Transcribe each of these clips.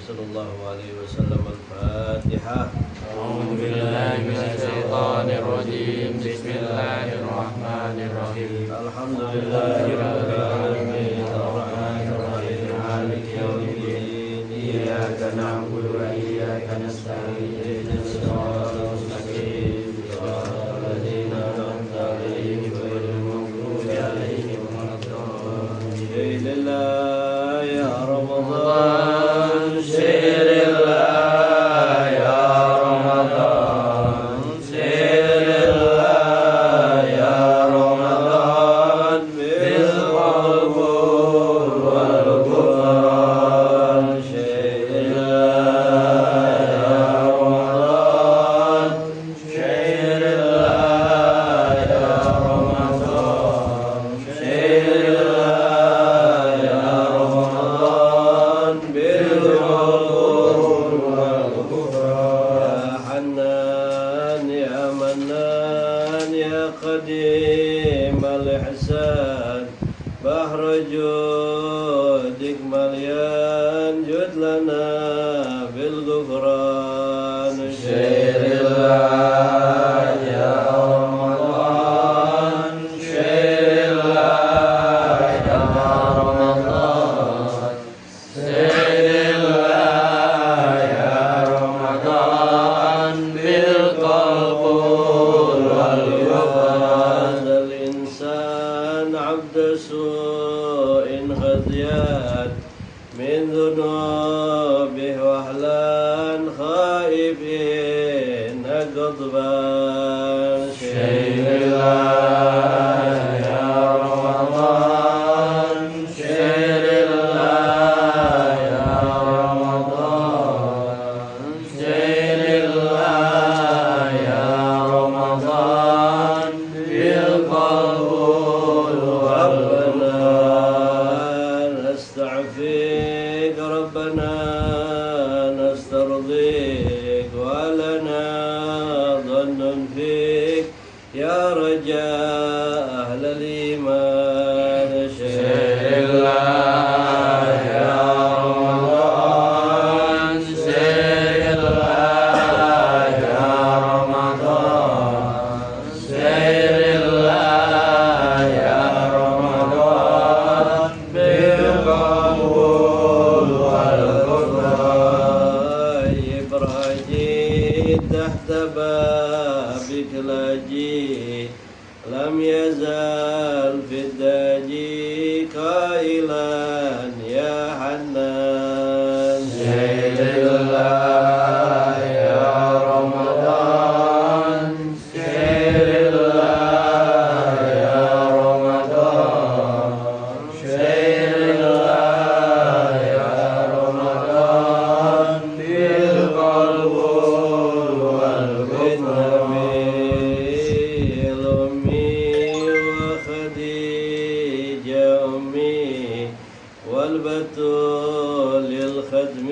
صلى الله عليه وسلم. الفاتحة. أعوذ بالله من الشيطان الرجيم. بسم الله الرحمن الرحيم. الحمد لله رب العالمين الرحمن الرحيم مالك يوم الدين. إياك نعبد وإياك نستعين. اهدنا الصراط المستقيم صراط الذين أنعمت عليهم غير المغضوب عليهم ولا الضالين. لله يا رمضان سير الله يا رمضان. سير الله يا رمضان. بالقبول والغفران. سير الله يا رمضان. سير الله يا رمضان. سير الله يا رمضان. بالقبول والغفران. يا حنان يا منان يا قديم الإحسان. بحر جودك مليان جد لنا بالغفران. سير الله يا رمضان. سير الله يا رمضان. سير الله يا رمضان. بالقبول والغفران. هذا الإنسان عبد سوء خزيان من ذنوبه وحلان خائبين غضبان. سير الله يا رمضان. سير الله يا رمضان. سير الله يا رمضان. بالقبول والغفران. ربنا نستعفيك ربنا نسترضيك ولنا ظن فيك يا رجاء أهل الإيمان. سير الله يا رمضان. سير الله يا رمضان. سير الله يا رمضان. بالقبول والغفران. إبراهيم تحت بابك لاجي لم يزال في الداجي قائلا يا حنان. سير الله يا رمضان. سير الله يا رمضان. سير الله يا رمضان. بالقبول والغفران. النبي الأمي وخديجة أمي والبتول الخدم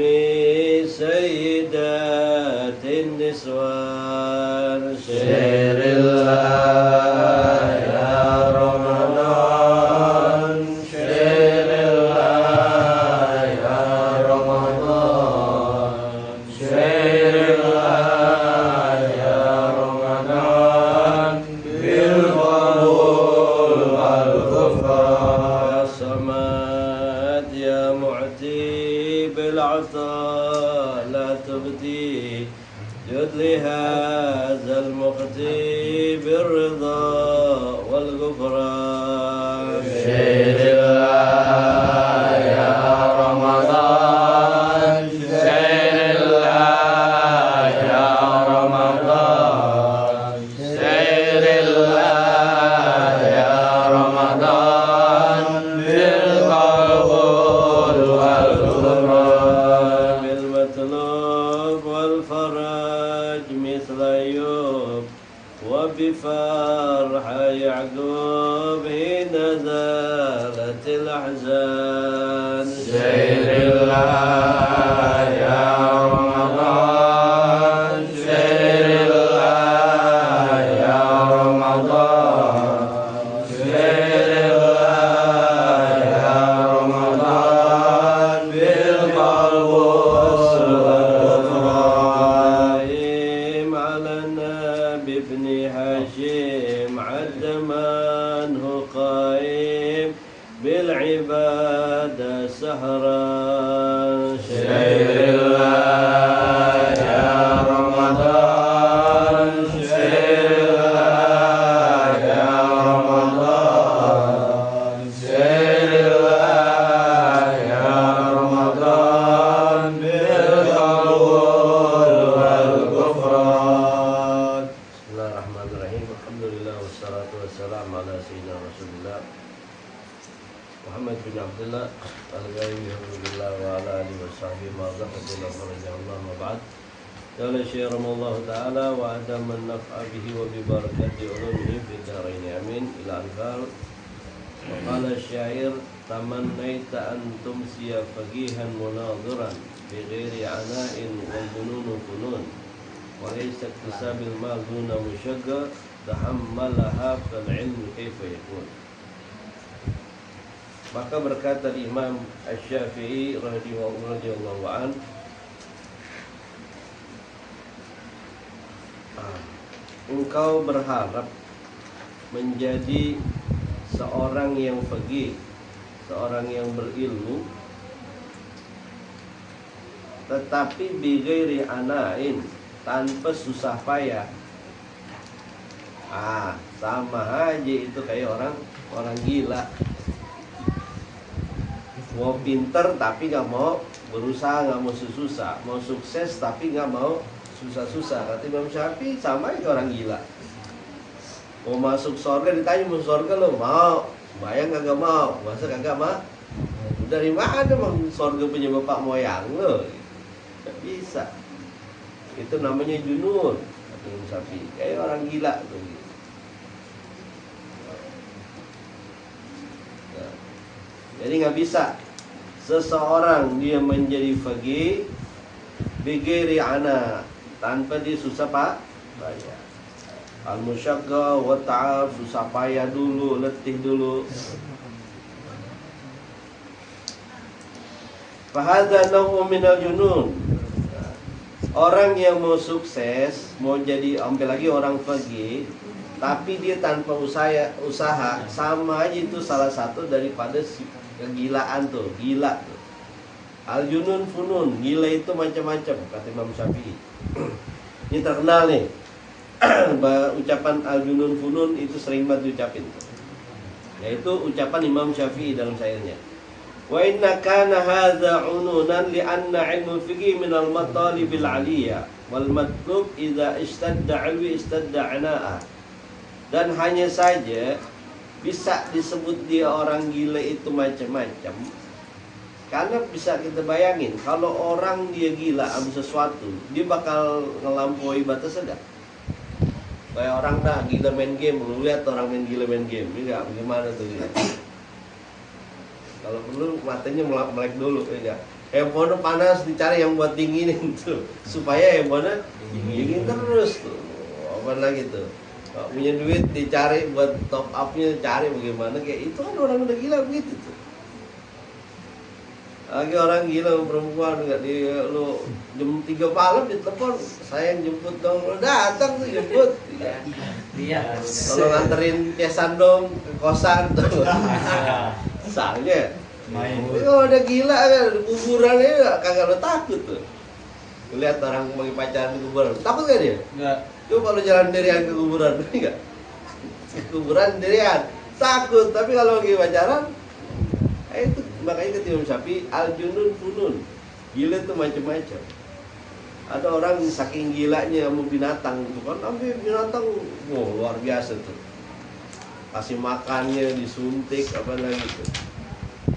سيدات النسوان. سير الله يا رمضان. سير الله يا رمضان. سير الله يا رمضان. بالقبول والغفران. يا صمد يا معتي بالعطاء لا تبدي جد لهذا المخطي بالرضا والغفران. سير الله يا رمضان. سير الله يا رمضان. سير الله فرح يعقوب حين زالت الأحزان شهر الله يا رمضان شهر الله يا رمضان شهر الله يا رمضان بالقبول والغفران على النبي بن هاشم عد من هو قائم بالعبادة سهرا شهر الله يا رمضان شهر الله يا رمضان شهر الله يا رمضان بالقبول والغفران. Bismillahirrahmanirrahim. Alhamdulillah wassalatu wassalamu ala sayyidina Rasulillah Muhammad bin Abdullah al-Ghaybi Alhamdulillah wa ala alihi wa sahbihi ma zahadullah Allah wa ba'd. Ya Allah syaramallahu ta'ala wa adaman naf'a bihi wa bi barakati ulumihi fi daraini amin ila al-fal. Wa qala syair tamannaita an tumsiya faqihan munadhiran bi ghairi ana'in wal jununu funun wa laysa iktisabil mal duna mushagga tahammalaha fal ilmu kaifa yakun. Maka berkata Imam Asy-Syafi'i radhiyallahu an, engkau berharap menjadi seorang yang faqih, seorang yang berilmu, tetapi bighairi ana'in, tanpa susah payah. Sama aja itu kayak orang gila. Mau pinter tapi nggak mau berusaha, nggak mau susah. Mau sukses tapi nggak mau susah-susah. Kata Imam Syafi'i sama aja orang gila. Mau masuk surga ditanya mau surga lo mau, bayang kagak mau, masa kagak mau? Dari mana bang surga punya bapak moyang lo? Nggak bisa. Itu namanya junun. Kata Imam Syafi'i kayak orang gila tuh. Jadi nggak bisa seseorang dia menjadi faqih bighairi ana, tanpa dia susah payah. Al-musyaqqa wa ta'ab, susah payah dulu, letih dulu. Fahadha naw'un minal junun. Orang yang mau sukses, mau jadi ambil lagi orang faqih, tapi dia tanpa usaha sama aja, itu salah satu daripada kegilaan tuh, gila tuh. Al-junun funun, gila itu macam-macam kata Imam Syafi'i. Ini terkenal nih. Ucapan al-junun funun itu sering banget diucapin. Yaitu ucapan Imam Syafi'i dalam syairnya. Wa inna kana hadza ununan li anna ilmu fiqh min al-matalibil 'aliyah wal matlub idza istadda 'alwi istadda 'ana'ah. Dan hanya saja bisa disebut dia orang gila itu macam-macam karena bisa kita bayangin kalau orang dia gila sama sesuatu, dia bakal ngelampaui batas enggak? Kayak orang dah gila main game, lu lihat orang main gila main game, enggak bagaimana tuh dia. Kalau perlu matanya melek dulu, enggak. Handphone panas dicari yang buat dinginin tuh supaya handphone dingin terus tuh. Apa lagi tuh? Punya duit dicari buat top up-nya, cari bagaimana, kayak itu kan orang udah gila begitu tuh. Lagi orang gila perempuan enggak di lu jam 3 malam ditelepon, sayang jemput dong, lu datang tuh jemput. Iya. Kalau nganterin kesan dong ke kosan tuh. Soalnya udah gila kan, kuburan aja kagak lo takut tuh. Lihat orang bagi pacaran di kuburan, takut gak dia? Enggak. Coba kalau jalan sendirian ke kuburan, enggak? Kuburan sendirian, takut. Tapi kalau lagi pacaran, itu makanya kata Imam Syafi'i al-junun funun, gila itu macam-macam. Ada orang saking gilanya sama binatang gitu kan, tapi binatang luar biasa tuh. Kasih makannya, disuntik apa lagi tuh.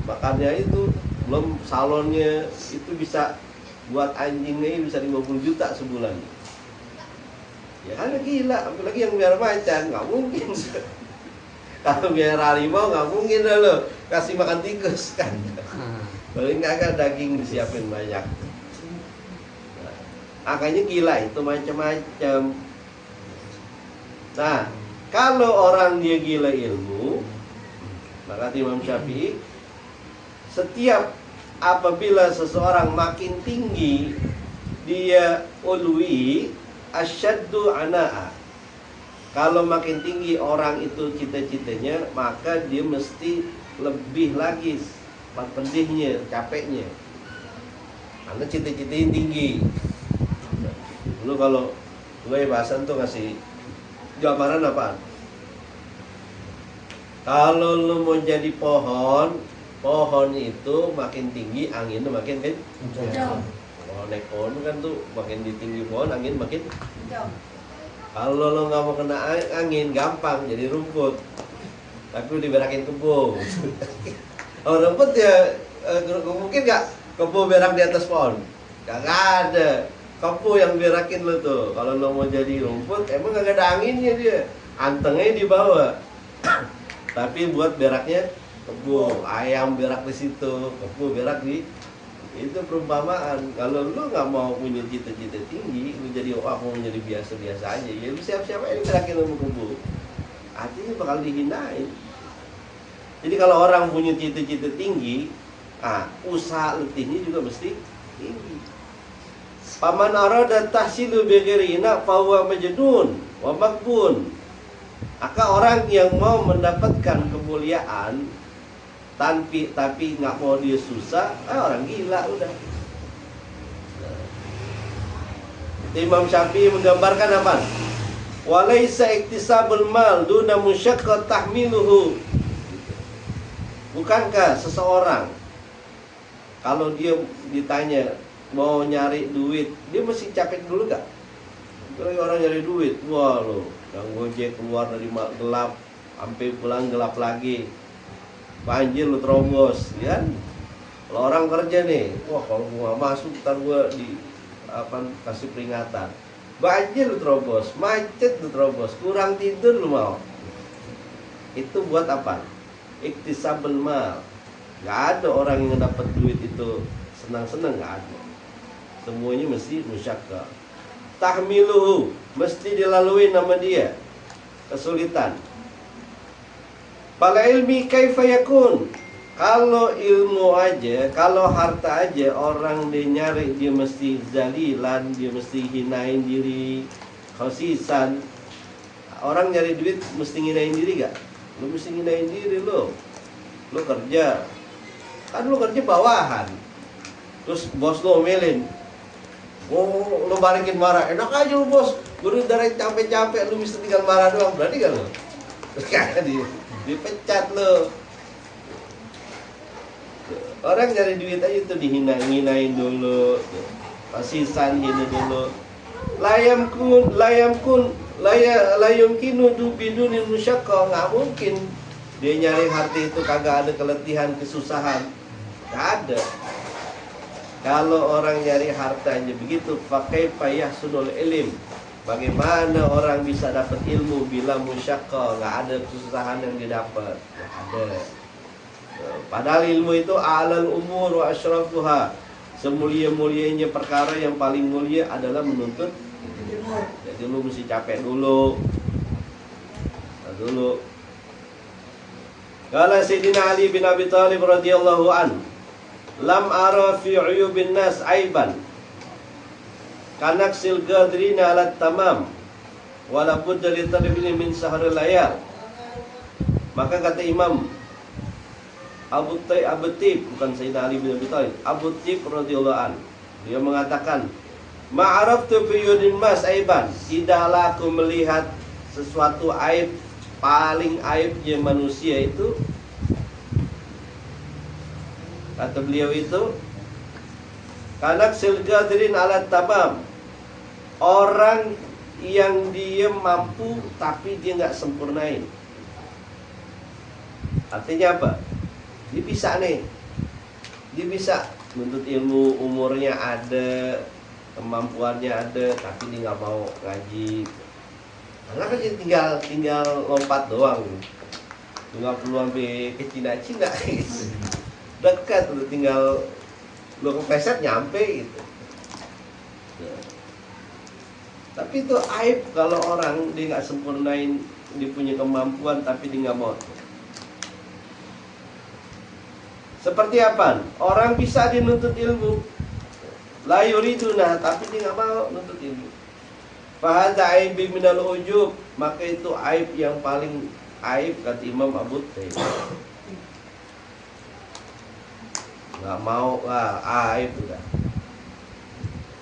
Makannya itu belum salonnya itu bisa buat anjingnya bisa 50 juta sebulan. Ya kan gila, apalagi yang biar macan, nggak mungkin. Kalau biar harimau nggak mungkin dah lo kasih makan tikus kan. Paling kagak daging disiapin banyak. Nah, makanya gila itu macam-macam. Nah, kalau orang dia gila ilmu, maka Imam Syafi'i, setiap apabila seseorang makin tinggi dia ulwi asyaddu ana'a. Kalau makin tinggi orang itu cita-citanya, maka dia mesti lebih lagi pedihnya, capeknya. Karena cita-citanya tinggi. Dulu kalau gue bahasan tuh ngasih gambaran apaan? Kalau lu mau jadi pohon, pohon itu makin tinggi, anginnya makin kencang. Kalau naik pohon kan tuh makin tinggi pohon, angin makin kencang. Kalau lo nggak mau kena angin, gampang jadi rumput. Tapi udah berakin kebo. Oh rumput ya, mungkin nggak kebo berak di atas pohon? Nggak ada. Kebo yang berakin lo tuh. Kalau lo mau jadi rumput, emang nggak ada anginnya dia. Antengnya di bawah. Tapi buat beraknya kebo, ayam berak di situ, kebo berak di itu perumpamaan. Kalau lu nggak mau punya cita-cita tinggi, lu jadi mau menjadi biasa-biasa aja, ya lu siap-siap aja berakin sama kebo. Artinya bakal dihinain. Jadi kalau orang punya cita-cita tinggi, usaha letihnya juga mesti tinggi. Paman arada tahsilu bighirina fa huwa majnun wa makbun. Maka orang yang mau mendapatkan kemuliaan tapi nggak mau dia susah, orang gila udah. Imam Syafi'i menggambarkan apa? Walaysa iktisabul mal duna musyaqqat tahmiluhu. Bukankah seseorang kalau dia ditanya mau nyari duit, dia mesti capek dulu gak? Kalau orang nyari duit, wah lo, yang Gojek keluar dari gelap sampai pulang gelap lagi. Banjir lu terobos, ya kan? Kalau orang kerja nih, wah kalau gua masuk ntar gua kasih peringatan. Banjir lu terobos, macet lu terobos, kurang tidur lu mau. Itu buat apa? Iktisabul mal. Gak ada orang yang dapat duit itu senang-senang, gak ada. Semuanya mesti musyaqqah. Tahmiluhu, mesti dilalui nama dia kesulitan. Pada ilmi kaifa yakun. Kalau ilmu aja, kalau harta aja, orang dia nyari, dia mesti zalilan, dia mesti hinain diri, khosisan. Orang nyari duit mesti hinain diri gak? Lu mesti hinain diri lu. Lu kerja, kan lu kerja bawahan. Terus bos lu omelin, lu balikin marah, enak aja lu bos, gue udah dari capek-capek, lu bisa tinggal marah doang, berarti gak lu? Dipecat lo. Orang nyari duit aja tuh dihinain dulu, pasisan hina dulu. Layam kinu bidunil musyaqqah, nggak mungkin dia nyari harta itu kagak ada keletihan, kesusahan, nggak ada. Kalau orang nyari hartanya begitu, pakai payah sunul ilim. Bagaimana orang bisa dapat ilmu bila musyaqqah, nggak ada kesusahan yang didapat? Nggak ada. Padahal ilmu itu a'lal umur wa asyrafuha. Semulia-mulianya perkara, yang paling mulia adalah menuntut ilmu. Jadi lu mesti capek dulu. Qala Sayyidina Ali bin Abi Thalib radhiyallahu an, lam ara fi uyubin nas aiban kanaksil gadrina alat tamam walabud dari tarbini min sahril layal. Maka kata Imam Abu Tib, bukan Sayyidina Ali bin Abi Thalib, Abu Tib radhiyallahu an, dia mengatakan, ma'araftu fi yudin mas aiban, tidaklah aku melihat sesuatu aib, paling aibnya manusia itu, kata beliau itu, kanaksil gadrin alat tamam, orang yang dia mampu tapi dia nggak sempurnain. Artinya apa? Dia bisa nih, dia bisa menuntut ilmu, umurnya ada, kemampuannya ada, tapi dia nggak mau ngaji, Karena kan tinggal lompat doang, nggak perlu sampai ke Cina gitu. Dekat udah tinggal lo kepeset nyampe gitu. Nah, tapi itu aib kalau orang dia nggak sempurnain, dia punya kemampuan tapi dia nggak mau. Seperti apa? Orang bisa dinuntut ilmu, la yuriduna, tapi dia nggak mau nuntut ilmu. Fahadza aibi minal ujub, maka itu aib yang paling aib kata Imam Abu Taib. Nggak mau lah, aib udah.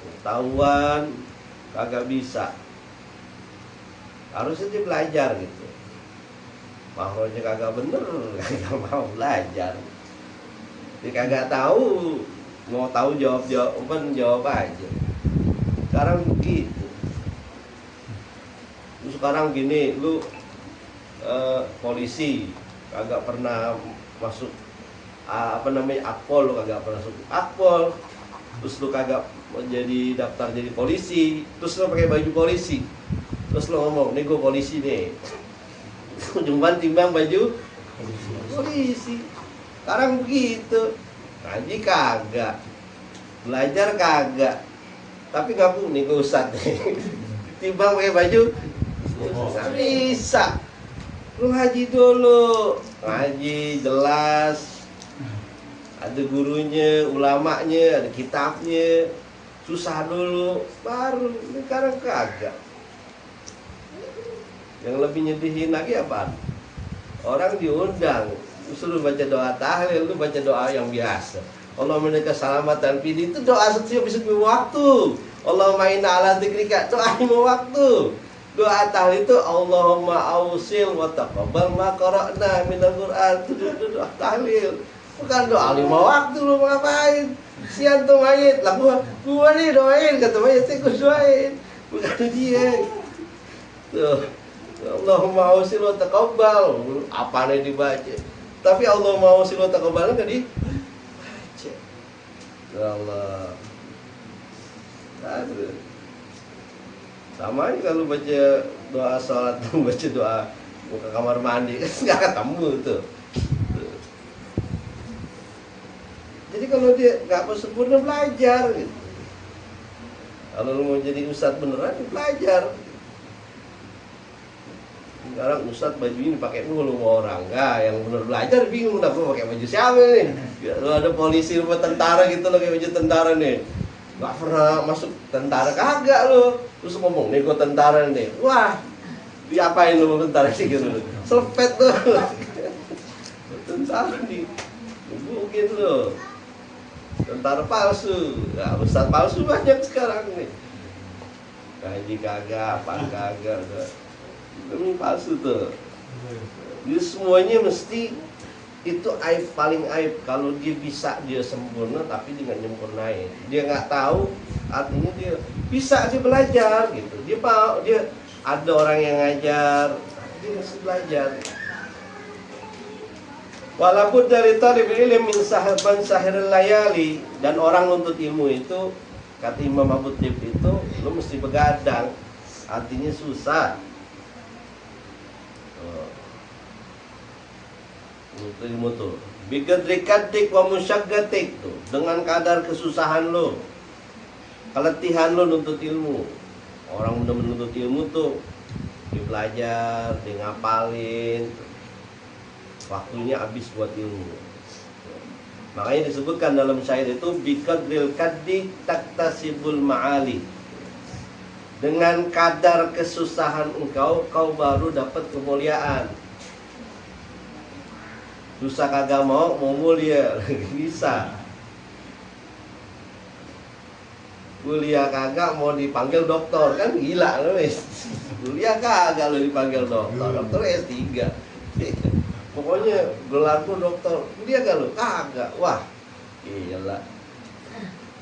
Ketahuan kagak bisa. Harusnya dia belajar gitu. Makronya kagak bener, kagak mau belajar. Dia kagak tahu, mau tahu jawab aja. Sekarang begitu. Lu sekarang gini, lu polisi kagak pernah masuk akpol, lu kagak pernah masuk akpol, terus lu kagak jadi daftar jadi polisi, terus lu pakai baju polisi, terus lu ngomong, nih gue polisi nih, ujung timbang baju polisi. Sekarang begitu, ngaji kagak, belajar kagak, tapi ngaku nih gue ustad nih, timbang pakai baju, nggak bisa. Lu ngaji dulu, ngaji jelas, ada gurunya, ulamanya, ada kitabnya, susah dulu, baru. Sekarang kagak. Yang lebih nyedihin lagi apa? Orang diundang, suruh baca doa tahlil, lu baca doa yang biasa. Allahumma innaka salamatan fid, itu doa setiap waktu. Allahumma inna ala dzikrika, doa 5 waktu. Doa tahlil itu Allahumma ausil wa taqabbal ma qara'na minal Qur'an, itu doa tahlil. Bukan doa 5 waktu, lu mau ngapain? Sian tuh mayit, lah gua nih doain, kata mayit sih gua doain. Bukan dia. Tuh, Allahumma ausil wa taqabbal, apa nih dibaca? Tapi Allahumma ausil wa taqabbal enggak dibaca. Ya Allah. Aduh. Sama aja kalau baca doa sholat, baca doa buka kamar mandi, kan nggak ketemu tuh. Jadi kalau dia nggak sempurna, belajar gitu. Kalau lu mau jadi ustadz beneran, belajar. Sekarang ustadz baju ini pakai mulu sama orang, nggak, yang bener belajar bingung, kenapa pakai baju siapa nih? Lu ada polisi, lu tentara gitu, lo kayak baju tentara nih. Nggak pernah masuk tentara, kagak lu. Terus ngomong, nih gue tentara nih. Wah, diapain lu tentara sih gitu? Selepet tuh. Tentara nih, mungkin lu. Tentara palsu, nah, ustadz palsu banyak sekarang nih. Kaji kagak, apa kagak, demi palsu tuh. Jadi semuanya mesti itu aib, paling aib kalau dia bisa, dia sempurna tapi dia nggak nyempurnain. Dia nggak tahu, artinya dia bisa, dia belajar gitu. Dia mau, dia ada orang yang ngajar, dia mesti belajar. Walaupun dari talib ilm min sahaban sahiril layali, dan orang nuntut ilmu itu kata Imam Abu Taib itu lu mesti begadang, artinya susah. Nuntut ilmu tuh bigadrikadik wa musyaggatik tuh, dengan kadar kesusahan lo, keletihan lo nuntut ilmu. Orang udah menuntut ilmu tuh dia belajar, dia ngapalin, waktunya habis buat ilmu. Makanya disebutkan dalam syair itu biqadril kaddi taktasibul ma'ali. Dengan kadar kesusahan engkau, kau baru dapat kemuliaan. Susah kagak mau mulia bisa. Kuliah kagak mau dipanggil dokter, kan gila lu. Kuliah kagak lu dipanggil dokter, dokter S3. Pokoknya gelar pun dokter, kuliah gak lu? Kagak. Wah, iyalah.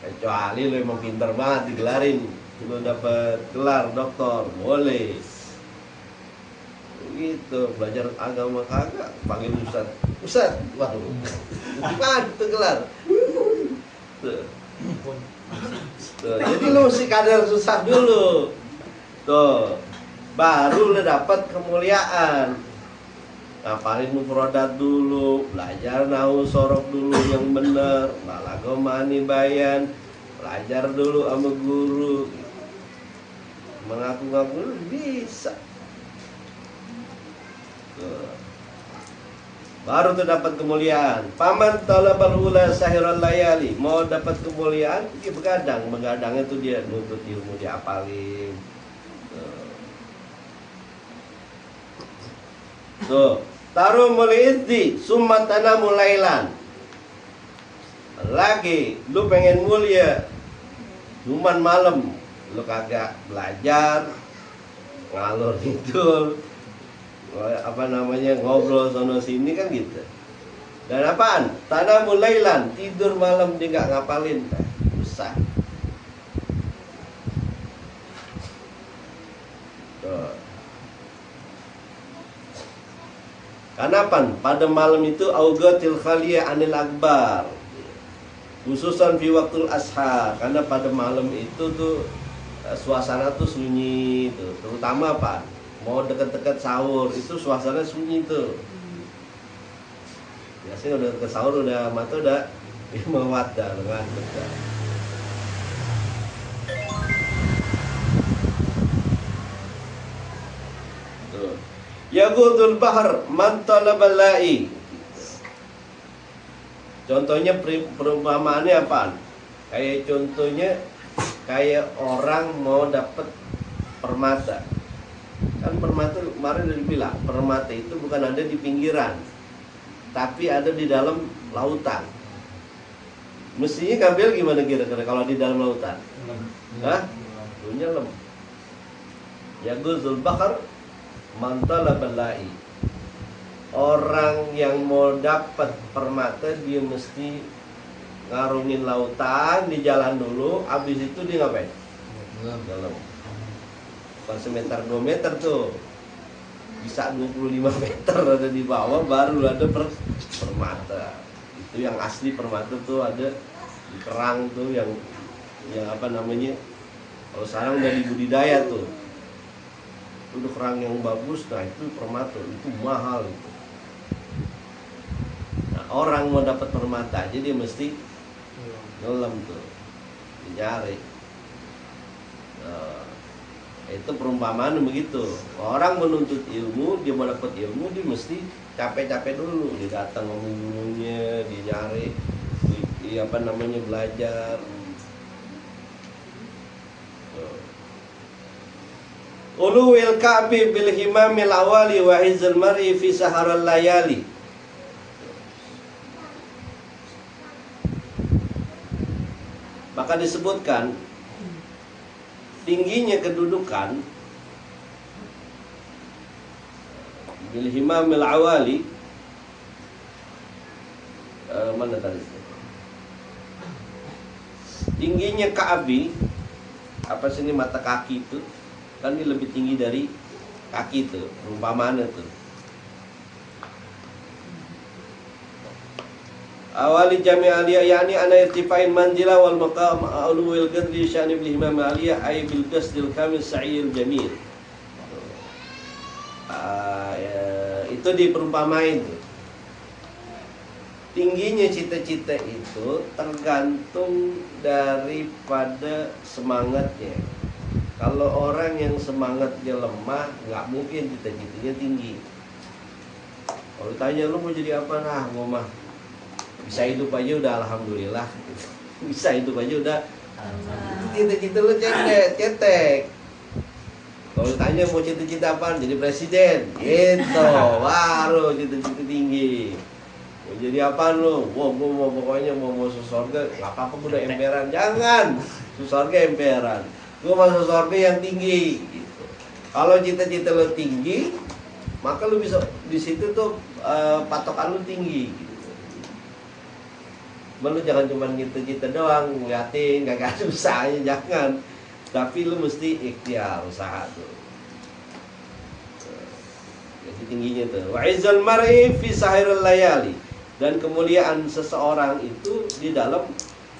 Kecuali lu emang pintar banget digelarin, lu dapet gelar dokter, boleh. Gitu, belajar agama kagak, panggil Ustaz, waduh, gimana itu gelar? Tuh. Tuh, jadi lu mesti kadar susah dulu. Tuh, baru lu dapat kemuliaan. Ngapalin mufradat dulu, belajar nahu sorok dulu yang bener, balago mani bayan, belajar dulu sama guru. Mengaku-ngaku bisa. Tuh. Baru tuh dapat kemuliaan. Paman talabal ula sahiral layali, mau dapat kemuliaan dia begadang. Begadangnya tuh dia nuntut ilmu, dia apalin. Tuh, taruh mulai izdi, summa tanamu lailan. Lagi, lu pengen mulia, cuman malam, lu kagak belajar, ngalor ngidul, apa namanya, ngobrol sono sini kan gitu. Dan apaan? Tanamu lailan, tidur malam dia nggak ngapalin, susah. Tuh. Karena apa? Pada malam itu augatil khaliyah anil akbar, khususan fi waktul ashar. Karena pada malam itu tuh suasana tuh sunyi tuh, terutama apa? Mau deket-deket sahur itu suasana sunyi tuh. Biasanya udah deket sahur udah mata udah mewat dah ngantuk dah. Tuh. Yagudul bahar man talabal la'i. Contohnya perumpamaannya apaan? Kayak contohnya kayak orang mau dapat permata. Kan permata kemarin udah dibilang, permata itu bukan ada di pinggiran, tapi ada di dalam lautan. Mestinya ngambil gimana kira-kira kalau di dalam lautan? Hah? Nyelam. Yagudul bahar mantalabal balai. Orang yang mau dapat permata dia mesti ngarungin lautan, di jalan dulu, habis itu dia ngapain? Dalam. Bukan semeter 2 meter tuh, bisa 25 meter ada di bawah baru ada permata. Itu yang asli permata tuh ada di kerang tuh yang apa namanya? Kalau sekarang udah dibudidaya tuh. Itu kerang yang bagus, nah itu permata, itu mahal itu. Nah, orang mau dapat permata aja dia mesti nyelam tuh, dicari. Nah, itu perumpamaan begitu. Orang menuntut ilmu, dia mau dapat ilmu dia mesti capek-capek dulu, dia datang ke gurunya, dia nyari, apa namanya, belajar. Uluwil ka'bi bil himamil awali wa izzal mar'i fi saharal layali. Maka disebutkan tingginya kedudukan bil himamil awali, mana tadi? Tingginya ka'bi, apa sih ini, mata kaki itu kan dia lebih tinggi dari kaki itu, perumpamaan itu. Awali jami' aliyah yani ana irtifa'in manzila wal maqam ulul qadri sya'ni bil himam aliyah ay bil qasdil kamil sa'il jamil. Itu diperumpamain tuh. Tingginya cita-cita itu tergantung daripada semangatnya. Kalau orang yang semangatnya lemah, nggak mungkin cita-citanya tinggi. Kalau ditanya lu mau jadi apa, nah gua mah bisa hidup aja udah alhamdulillah. Bisa hidup aja udah. Cita-cita lu cetek. Kalau ditanya mau cita-cita apa, jadi presiden, gitu. Baru cita-cita tinggi. Mau jadi apa lu? Wah, gua mau pokoknya mau masuk surga, nggak apa-apa gua udah emperan. Jangan, masuk surga emperan. Gue masuk surga yang tinggi gitu. Kalau cita-cita lo tinggi, maka lo bisa di situ tuh patokan lo tinggi gitu. Lo jangan cuma cita-cita doang, ngeliatin, gak ada usahanya, jangan. Tapi lo mesti ikhtiar, usaha tuh. Jadi tingginya tuh. Wa izzal mar'i fi sahiril layali. Dan kemuliaan seseorang itu di dalam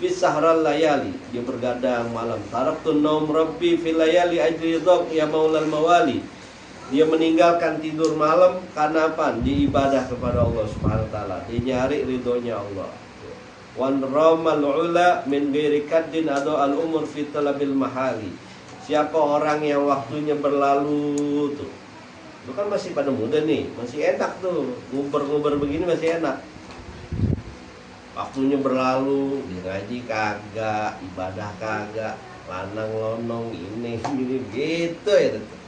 fi sahral layali, dia bergadang malam. Taraktun naum rabbi fil layali ajri dhaq ya maulal mawali. Dia meninggalkan tidur malam karena apa? Dia ibadah kepada Allah Subhanahu wa taala. Dia nyari ridhonya Allah. Wan ramal ula min ghairi kaddin adu al umur fi talabil mahali. Siapa orang yang waktunya berlalu tuh. Lu kan masih pada muda nih, masih enak tuh. Nguber-nguber begini masih enak. Waktunya berlalu, dia ngaji kagak, ibadah kagak, lanang lonong ini gitu ya tuh.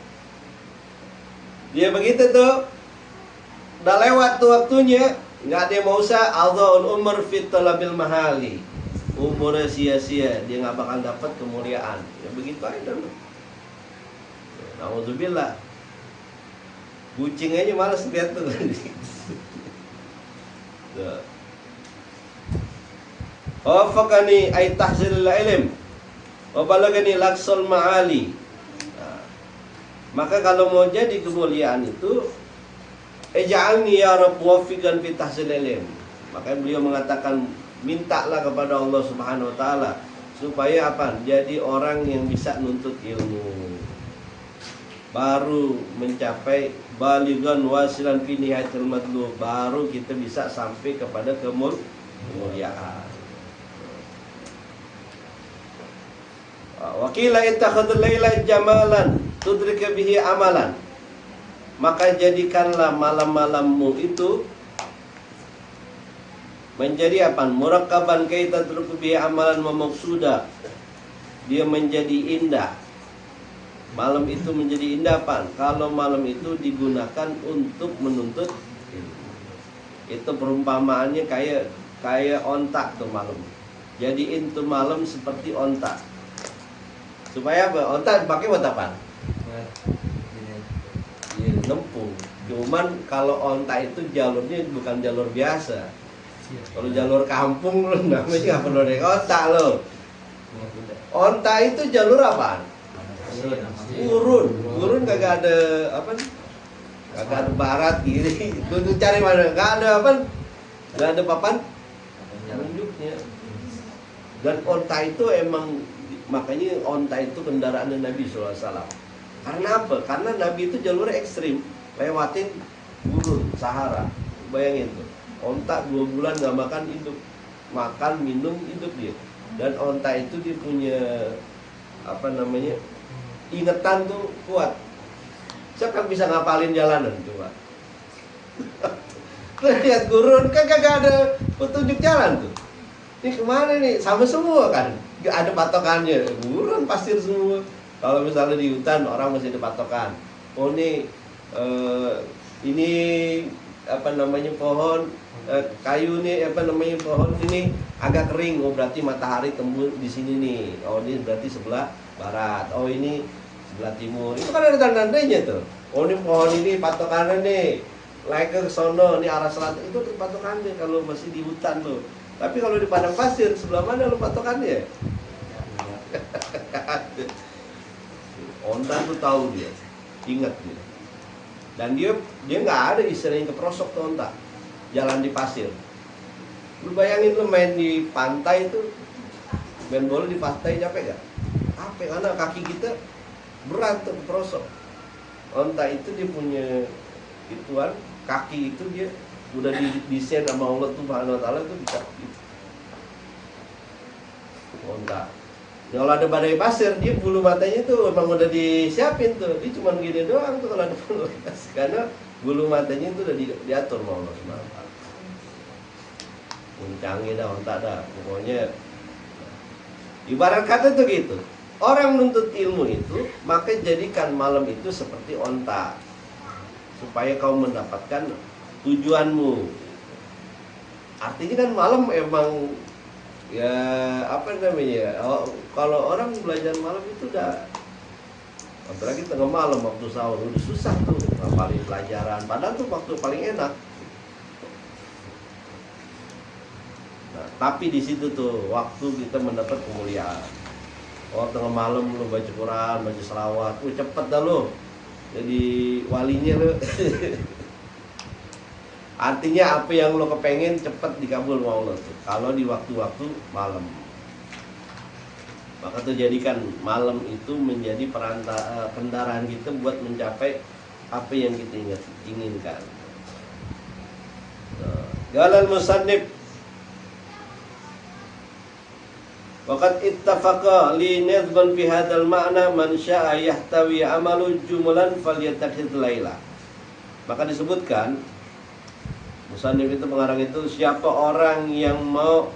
Dia begitu tuh, udah lewat tuh waktunya, nggak ada yang mau usah. Aldhaul umur fit talabil mahali, umurnya sia-sia, dia nggak bakal dapat kemuliaan. Ya begitu aja dulu. Nauzubillah, kucing aja malas lihat tuh. Wafaqani ay tahsilil ilm wa balagani laksal ma'ali. Maka kalau mau jadi kemuliaan itu, ij'alni ya Rabb wafiqan fi tahsil ilm. Maka beliau mengatakan, mintalah kepada Allah Subhanahu wa taala supaya apa? Jadi orang yang bisa nuntut ilmu. Baru mencapai balighan wasilan fi nihayatil madlub, baru kita bisa sampai kepada kemuliaan. Wakila ittakhadul laila jamalan tudrika bihi amalan. Maka jadikanlah malam-malammu itu menjadi apa? Murakkaban kaita tudrika bihi amalan wa maqsuda. Dia menjadi indah. Malam itu menjadi indah apa? Kalau malam itu digunakan untuk menuntut ilmu. Itu perumpamaannya kayak ontak tuh malam. Jadiin tuh malam seperti ontak. Supaya apa? Onta dipakai buat apa? Ya, lempung. Cuman kalau onta itu jalurnya bukan jalur biasa. Kalau jalur kampung lo namanya nggak perlu naik onta lo. Onta itu jalur apa? Gurun kagak ada apa? Kagak ada barat kiri. Tuh cari mana? Nggak ada apa? Nggak ada papan tunjuknya. Dan onta itu emang, makanya onta itu kendaraan Nabi SAW. Karena apa? Karena Nabi itu jalur ekstrim, lewatin gurun Sahara. Bayangin tuh, onta 2 bulan gak makan hidup, makan minum hidup dia. Dan onta itu dia punya apa namanya, ingetan tuh kuat. Siapa bisa ngapalin jalanan coba? Lihat gurun kan gak ada petunjuk jalan tuh. Ini kemana nih? Sama semua kan? Gak ada patokannya, gurun pasir semua. Kalau misalnya di hutan orang masih ada patokan. Oh ini apa namanya pohon kayu nih, apa namanya pohon ini agak kering. Oh berarti matahari tembus di sini nih. Oh ini berarti sebelah barat. Oh ini sebelah timur. Itu kan ada tanda-tandanya tuh. Oh ini pohon ini patokannya nih. Naik ke sono, ini arah selatan. Itu patokannya kalau masih di hutan tuh. Tapi kalau di padang pasir sebelah mana lu patokannya? Onta tuh tahu dia, ingat dia. Dan dia nggak ada istilahnya keprosok tuh onta, jalan di pasir. Lu bayangin lu main di pantai itu, main bola di pantai capek gak? Capek karena kaki kita berat tuh keprosok. Onta itu dia punya ituan, kaki itu dia udah didesain sama Allah Subhanahu wa taala tuh bisa gitu. Onta. Kalau ada badai pasir, dia bulu matanya tuh emang udah disiapin tuh. Dia cuma gini doang tuh kalau ada bulu pasir. Karena bulu matanya itu udah diatur sama Allah Subhanahu wa taala. Canggih dah onta dah. Pokoknya ibarat kata tuh gitu. Orang menuntut ilmu itu, maka jadikan malam itu seperti onta. Supaya kau mendapatkan tujuanmu. Artinya kan malam emang ya apa namanya? Kalau orang belajar malam itu udah, apalagi tengah malam waktu sahur udah susah tuh ngapalin pelajaran. Padahal tuh waktu paling enak. Nah, tapi di situ tuh waktu kita mendapat kemuliaan. Oh tengah malam lu baca Quran, baca selawat, cepet dah lu jadi walinya lu. Artinya apa yang lo kepengen cepat dikabul sama Allah tuh. Kalau di waktu-waktu malam. Maka tuh jadikan malam itu menjadi kendaraan kita buat mencapai apa yang kita inginkan. Galal musannif waqad ittafaqa li nadban fi hadzal ma'na man syaa'a yahtawi amalu jumulan falyattakhidh laila. Maka disebutkan musannif itu pengarang itu, siapa orang yang mau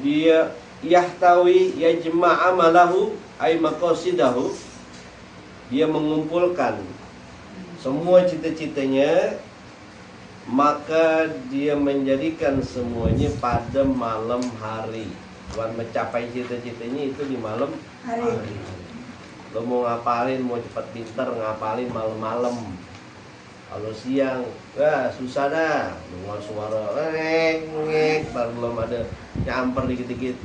dia yahtawi yajma' amalahu ay maqasidahu, dia mengumpulkan semua cita-citanya, maka dia menjadikan semuanya pada malam hari. Buat mencapai cita-citanya itu di malam hari. Lo mau ngapalin, mau cepat pintar, ngapalin malam-malam. Kalau siang, susah dah. Dengar suara ngek, baru belum ada nyamper dikit-dikit.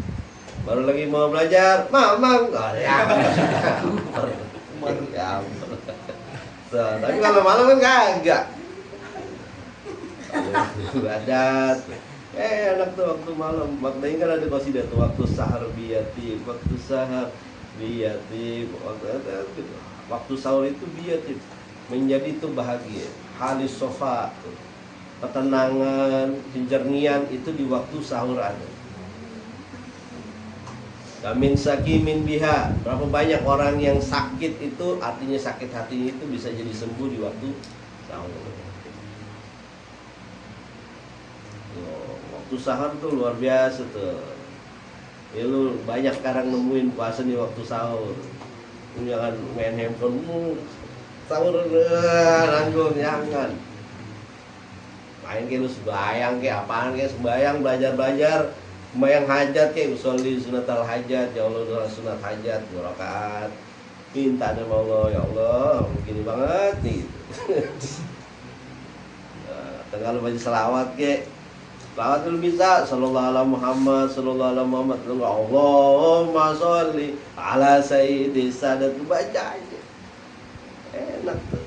Baru lagi mau belajar, mamang, nyamper. Tapi kalau malam kan kagak. Ibadat. Enak tuh waktu malam. Maknanya kan ada qasidah tuh, waktu sahar biyati, waktu sahar biyati, waktu sahur itu biyati, menjadi itu bahagia. Halis sofa, ketenangan, penjernihan itu di waktu sahur ada. Kamin sakimin biha, berapa banyak orang yang sakit itu, artinya sakit hatinya itu bisa jadi sembuh di waktu sahur. Waktu sahur tuh luar biasa tuh. Ya lu banyak sekarang nemuin puasa di waktu sahur. Lu jangan main handphone, sahur nanggung, jangan. Main kayak lu sembahyang kayak apaan, kayak sembahyang, belajar, sembahyang hajat kayak usolli sunatal hajat, ya Allah udah sunat hajat 2 rakaat. Minta sama Allah, ya Allah, begini banget nih. Tengah lu baca selawat kayak selawat lu bisa, sallallahu ala Muhammad, sallallahu ala Muhammad, Allahumma sholli ala sayyidi sadat, baca aja. Enak tuh.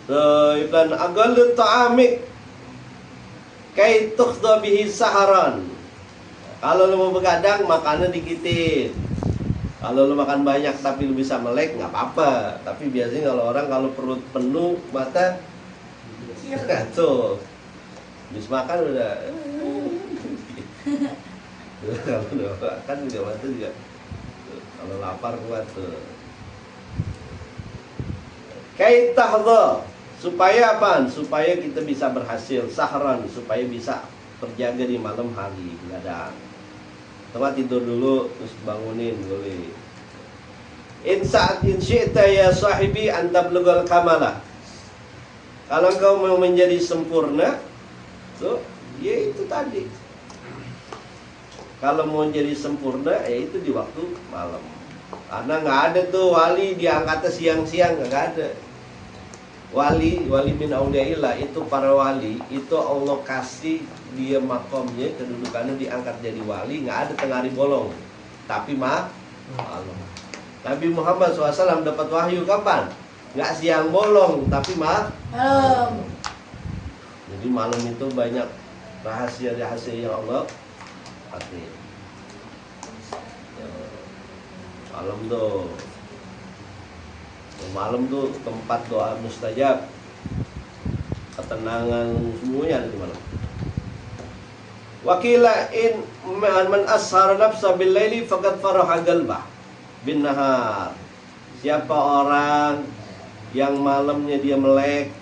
Tuh. Ibn agal ta'amik kai tukhda bihi saharan. Kalau lu mau begadang, makannya dikitin. Kalau lu makan banyak tapi lu bisa melek, nggak apa-apa. Tapi biasanya kalau orang kalau perut penuh, mata tuh habis makan udah kalau udah makan juga mata juga kalau lapar kuat tuh. Kaitahdha, supaya apa? Supaya kita bisa berhasil sahran, supaya bisa terjaga di malam hari begadang. Tempat tidur dulu, terus bangunin boleh. In saat in syi'ta ya sahibi an tablughal kamala. Kalau engkau mau menjadi sempurna, tuh, ya itu tadi. Kalau mau jadi sempurna, ya itu di waktu malam. Karena nggak ada tuh wali diangkatnya siang-siang, nggak ada. Wali min auliyaillah itu para wali itu Allah kasih dia makomnya, kedudukannya diangkat jadi wali, nggak ada tengah hari bolong, tapi malam. Nabi Muhammad SAW dapat wahyu kapan? Nggak siang bolong, tapi malam. Jadi malam itu banyak rahasia-rahasia yang Allah kasih. Malam tuh tempat doa mustajab, ketenangan semuanya ada di malam. Wakila in man ashara nafsa bil laili faqad faraha qalbah bin nahar. Siapa orang yang malamnya dia melek,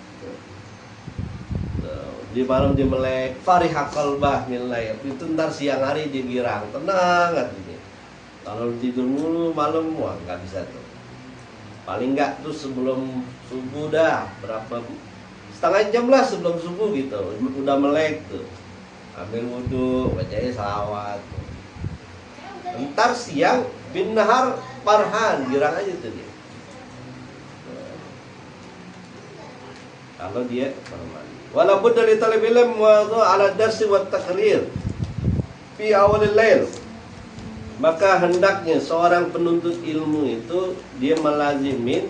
di malam dia melek, fariha qalbah min lail, itu ntar siang hari dia girang, tenang hatinya. Kalau tidur mulu malam, wah nggak bisa tuh. Paling nggak tuh sebelum subuh dah, berapa setengah jam lah sebelum subuh gitu, udah melek tuh, ambil wudhu, bacanya salawat. Ntar siang bin nahar farhan, girang aja tuh dia. Kalau dia farhan. Walaupun dari talib ilm wa ala darsi wa takrir fi awalil lail, maka hendaknya seorang penuntut ilmu itu dia melazimin,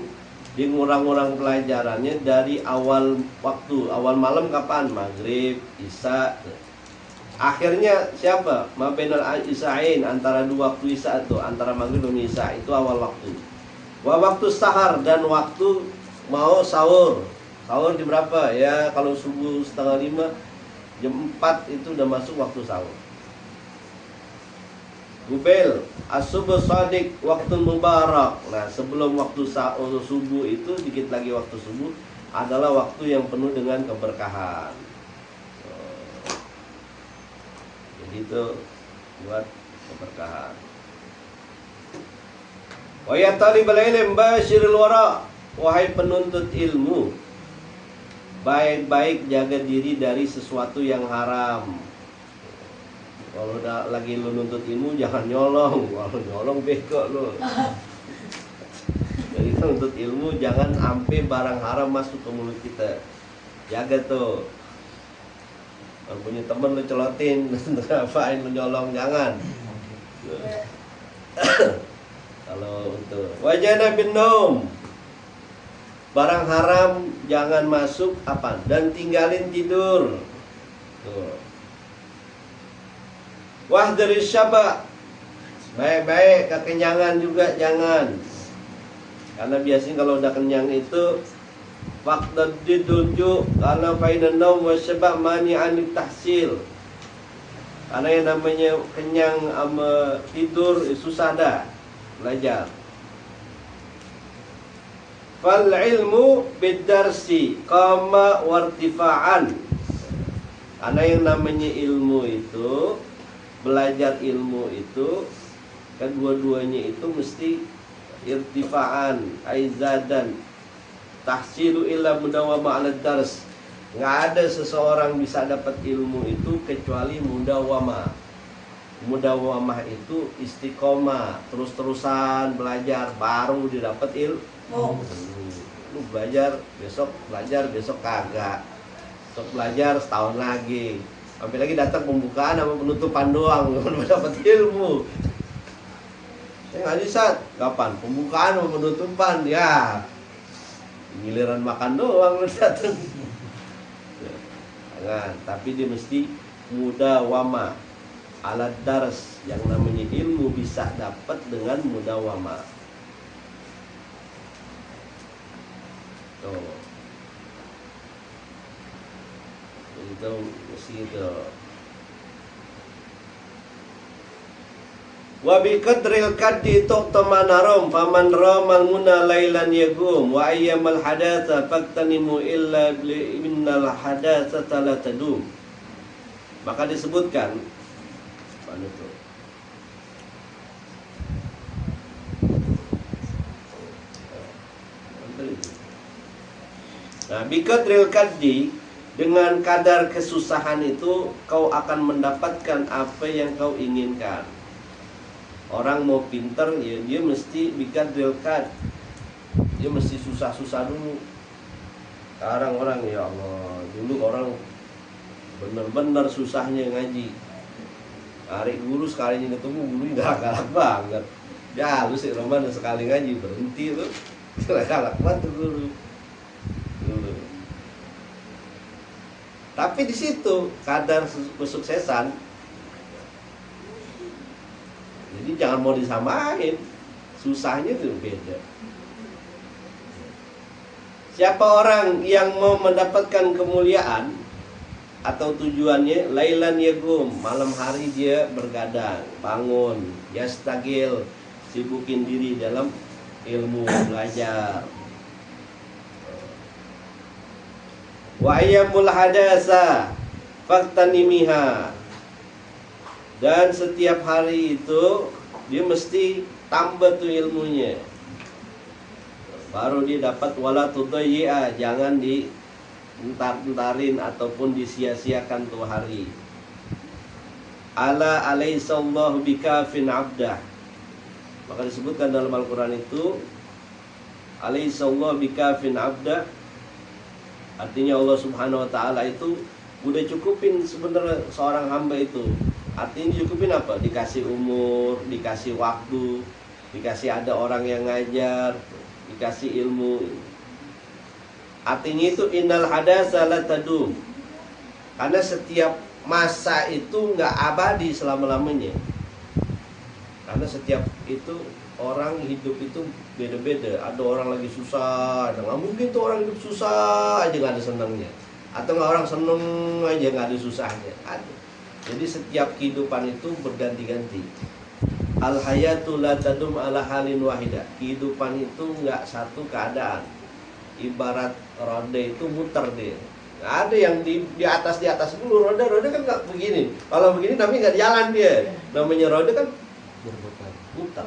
dia ngurang-ngurang pelajarannya dari awal waktu, awal malam kapan? Maghrib, isya, Akhirnya siapa? Mabainal isyain, antara dua waktu isya itu, antara maghrib dan isya itu awal waktu. Wa waktu sahar, dan waktu mau sahur. Sahur di berapa? Ya kalau subuh 4:30, jam 4 itu udah masuk waktu sahur. Gubel, as-subuh shadiq, waktu mubarak. Nah, sebelum waktu subuh itu, dikit lagi waktu subuh, adalah waktu yang penuh dengan keberkahan. Jadi itu buat keberkahan. Wa ya talibal ilm basyiril wara, wahai penuntut ilmu, baik-baik jaga diri dari sesuatu yang haram. Kalau udah lagi lu nuntut ilmu jangan nyolong. Kalau nyolong beko lu. Jadi nuntut ilmu jangan sampai barang haram masuk ke mulut kita. Jaga tuh. Kalau punya temen lu celotin, ngapain lu nyolong, jangan. Kalau itu wajana bin naum, barang haram jangan masuk apa? Dan tinggalin tidur. Tuh. Wahdari syaba, baik-baik kekenyangan juga jangan. Karena biasanya kalau udah kenyang itu faqdad diduju, karena faidan naum wa syaba mani'an tahsil. Karena yang namanya kenyang sama tidur susah dah belajar. Fal ilmu bidarsi qama wartifa'an. Karena yang namanya ilmu itu, belajar ilmu itu, kedua-duanya itu mesti irtifa'an, aizadan, tahsilu illa mudawama ala dars. Nggak ada seseorang bisa dapat ilmu itu kecuali mudawama. Mudawamah itu istiqomah, terus-terusan belajar, baru didapat ilmu. Lu belajar besok kagak. Besok belajar setahun lagi. Sampai lagi datang pembukaan sama penutupan doang, belum dapat ilmu. Saya ngaji saat kapan? Pembukaan sama penutupan, ya giliran makan doang lu datang. Jangan, tapi dia mesti mudawama alat dars. Yang namanya ilmu bisa dapat dengan mudawama. Tuh. Itu mesti itu. Wa bi qadril kaddi tuqtamanarum faman ramal muna lailan yagum wa ayyamal hadatsa faktanimu illa minnal hadatsata la tadum. Maka disebutkan mana itu? Nah, bi qadril kaddi, dengan kadar kesusahan itu kau akan mendapatkan apa yang kau inginkan. Orang mau pinter ya dia mesti bikin delkat, dia mesti susah-susah dulu. Sekarang orang ya Allah, dulu orang bener-bener susahnya ngaji. Hari guru sekalinya ketemu guru galak-galak banget. Ya lu sih Roman sekali ngaji berhenti lu, galak banget tuh guru. Dulu. Tapi di situ kadar kesuksesan. Jadi jangan mau disamain, susahnya itu beda. Siapa orang yang mau mendapatkan kemuliaan atau tujuannya lailan yagum, malam hari dia bergadang, bangun, yastagil, sibukin diri dalam ilmu belajar. Wa ayyamul hadasa faktanimiha, dan setiap hari itu dia mesti tambah tuh ilmunya, baru dia dapat. Wala tudayya, jangan dientar-entarin ataupun disia-siakan tuh hari. Ala alaihissallahu bikafin abdah, maka disebutkan dalam Al-Quran itu alaihissallahu bikafin abdah, artinya Allah subhanahu wa ta'ala itu udah cukupin sebenarnya seorang hamba itu. Artinya cukupin apa? Dikasih umur, dikasih waktu, dikasih ada orang yang ngajar, dikasih ilmu. Artinya itu innal hadasa la tadum, karena setiap masa itu nggak abadi selama-lamanya. Karena setiap itu orang hidup itu beda-beda. Ada orang lagi susah, ada nggak mungkin tuh orang hidup susah aja nggak ada senangnya. Atau nggak orang seneng aja nggak ada susahnya. Ada. Jadi setiap kehidupan itu berganti-ganti. Al hayatu la tadum ala halin wahidah. Kehidupan itu nggak satu keadaan. Ibarat roda itu muter dia. Nggak ada yang di atas dulu. Roda kan nggak begini. Kalau begini tapi nggak jalan dia. Namanya roda kan muter.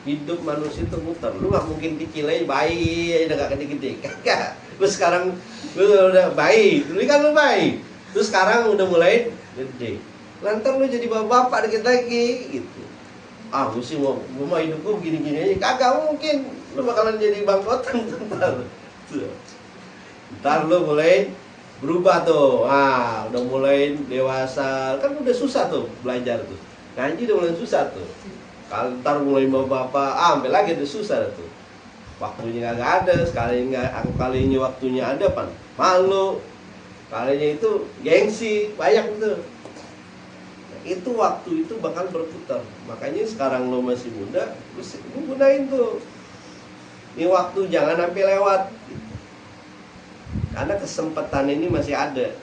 Hidup manusia itu muter. Lu nggak mungkin kecil aja bayi udah nggak gede-gede. Terus sekarang lu udah bayi. Dulu kan lu bayi. Terus sekarang udah mulai gede. Lantar lu jadi bapak dikit lagi gitu. Ah, gue sih mau hidup gue begini-gini aja. Kagak mungkin. Lu bakalan jadi bangkotan ntar lu mulai berubah tuh. Ah, udah mulai dewasa. Kan udah susah tuh belajar tuh. Ngaji udah mulai susah tuh. Kalau ntar mulai bapak, sampai lagi udah susah tuh. Waktunya kagak ada. Kalinya waktunya ada pan. Malu. Kalinya itu gengsi. Banyak tuh. Itu waktu itu bakal berputar. Makanya sekarang lo masih muda, lu gunain tuh. Ini waktu jangan sampai lewat. Karena kesempatan ini masih ada.